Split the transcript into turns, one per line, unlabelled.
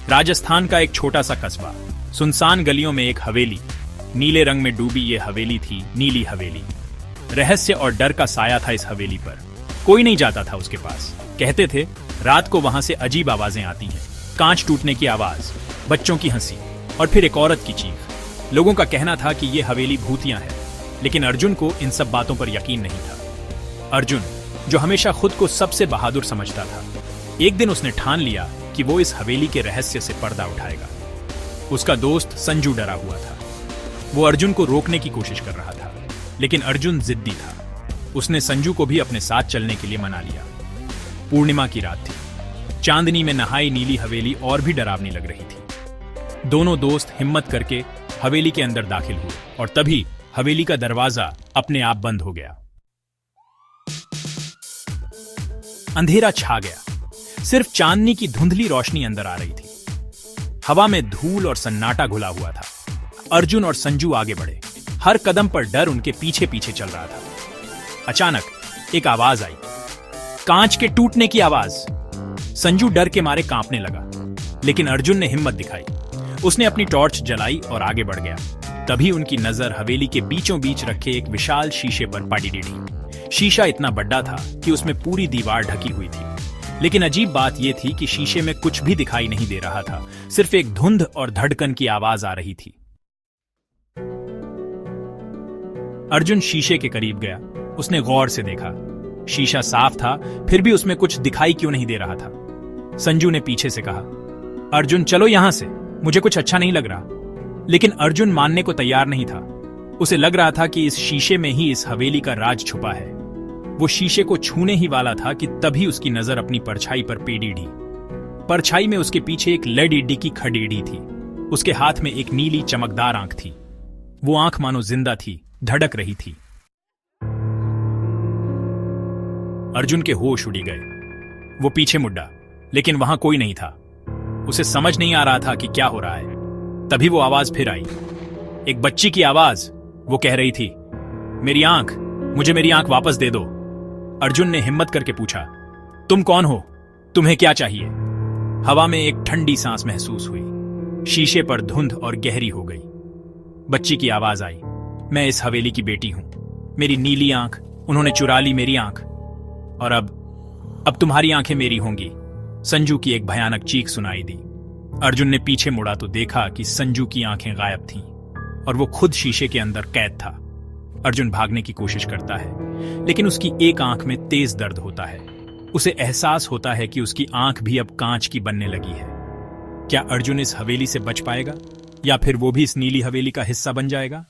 राजस्थान का एक छोटा सा कस्बा, सुनसान गलियों में एक हवेली। नीले रंग में डूबी ये हवेली थी नीली हवेली। रहस्य और डर का साया था इस हवेली पर। कोई नहीं जाता था उसके पास। कहते थे रात को वहां से अजीब आवाजें आती हैं, कांच टूटने की आवाज, बच्चों की हंसी और फिर एक औरत की चीख। लोगों का कहना था कि ये हवेली भूतियां है, लेकिन अर्जुन को इन सब बातों पर यकीन नहीं था। अर्जुन, जो हमेशा खुद को सबसे बहादुर समझता था, एक दिन उसने ठान लिया कि वो इस हवेली के रहस्य से पर्दा उठाएगा। उसका दोस्त संजू डरा हुआ था। वो अर्जुन को रोकने की कोशिश कर रहा था, लेकिन अर्जुन जिद्दी था। उसने संजू को भी अपने साथ चलने के लिए मना लिया। पूर्णिमा की रात थी। चांदनी में नहाई नीली हवेली और भी डरावनी लग रही थी। दोनों दोस्त हिम्मत करके हवेली के अंदर दाखिल हुए और तभी हवेली का दरवाजा अपने आप बंद हो गया। अंधेरा छा गया। सिर्फ चांदनी की धुंधली रोशनी अंदर आ रही थी। हवा में धूल और सन्नाटा घुला हुआ था। अर्जुन और संजू आगे बढ़े। हर कदम पर डर उनके पीछे पीछे चल रहा था। अचानक एक आवाज आई, कांच के टूटने की आवाज। संजू डर के मारे कांपने लगा, लेकिन अर्जुन ने हिम्मत दिखाई। उसने अपनी टॉर्च जलाई और आगे बढ़ गया। तभी उनकी नजर हवेली के बीचों बीच रखे एक विशाल शीशे पर पड़ी। शीशा इतना बड़ा था कि उसमें पूरी दीवार ढकी हुई थी, लेकिन अजीब बात यह थी कि शीशे में कुछ भी दिखाई नहीं दे रहा था। सिर्फ एक धुंध और धड़कन की आवाज आ रही थी। अर्जुन शीशे के करीब गया। उसने गौर से देखा। शीशा साफ था, फिर भी उसमें कुछ दिखाई क्यों नहीं दे रहा था। संजू ने पीछे से कहा, अर्जुन चलो यहां से, मुझे कुछ अच्छा नहीं लग रहा। लेकिन अर्जुन मानने को तैयार नहीं था। उसे लग रहा था कि इस शीशे में ही इस हवेली का राज छुपा है। वो शीशे को छूने ही वाला था कि तभी उसकी नजर अपनी परछाई पर टेढ़ी। परछाई में उसके पीछे एक लेड ईडी की खड़ीड़ी थी। उसके हाथ में एक नीली चमकदार आंख थी। वो आंख मानो जिंदा थी, धड़क रही थी। अर्जुन के होश उड़ी गए। वो पीछे मुड़ा, लेकिन वहां कोई नहीं था। उसे समझ नहीं आ रहा था कि क्या हो रहा है। तभी वो आवाज फिर आई, एक बच्ची की आवाज। वो कह रही थी, मेरी आंख, मुझे मेरी आंख वापस दे दो। अर्जुन ने हिम्मत करके पूछा, तुम कौन हो? तुम्हें क्या चाहिए? हवा में एक ठंडी सांस महसूस हुई। शीशे पर धुंध और गहरी हो गई। बच्ची की आवाज आई, मैं इस हवेली की बेटी हूं। मेरी नीली आंख, उन्होंने चुरा ली मेरी आंख, और अब तुम्हारी आंखें मेरी होंगी। संजू की एक भयानक चीख सुनाई दी। अर्जुन ने पीछे मुड़ा तो देखा कि संजू की आंखें गायब थीं और वो खुद शीशे के अंदर कैद था। अर्जुन भागने की कोशिश करता है, लेकिन उसकी एक आंख में तेज दर्द होता है। उसे एहसास होता है कि उसकी आंख भी अब कांच की बनने लगी है। क्या अर्जुन इस हवेली से बच पाएगा, या फिर वो भी इस नीली हवेली का हिस्सा बन जाएगा?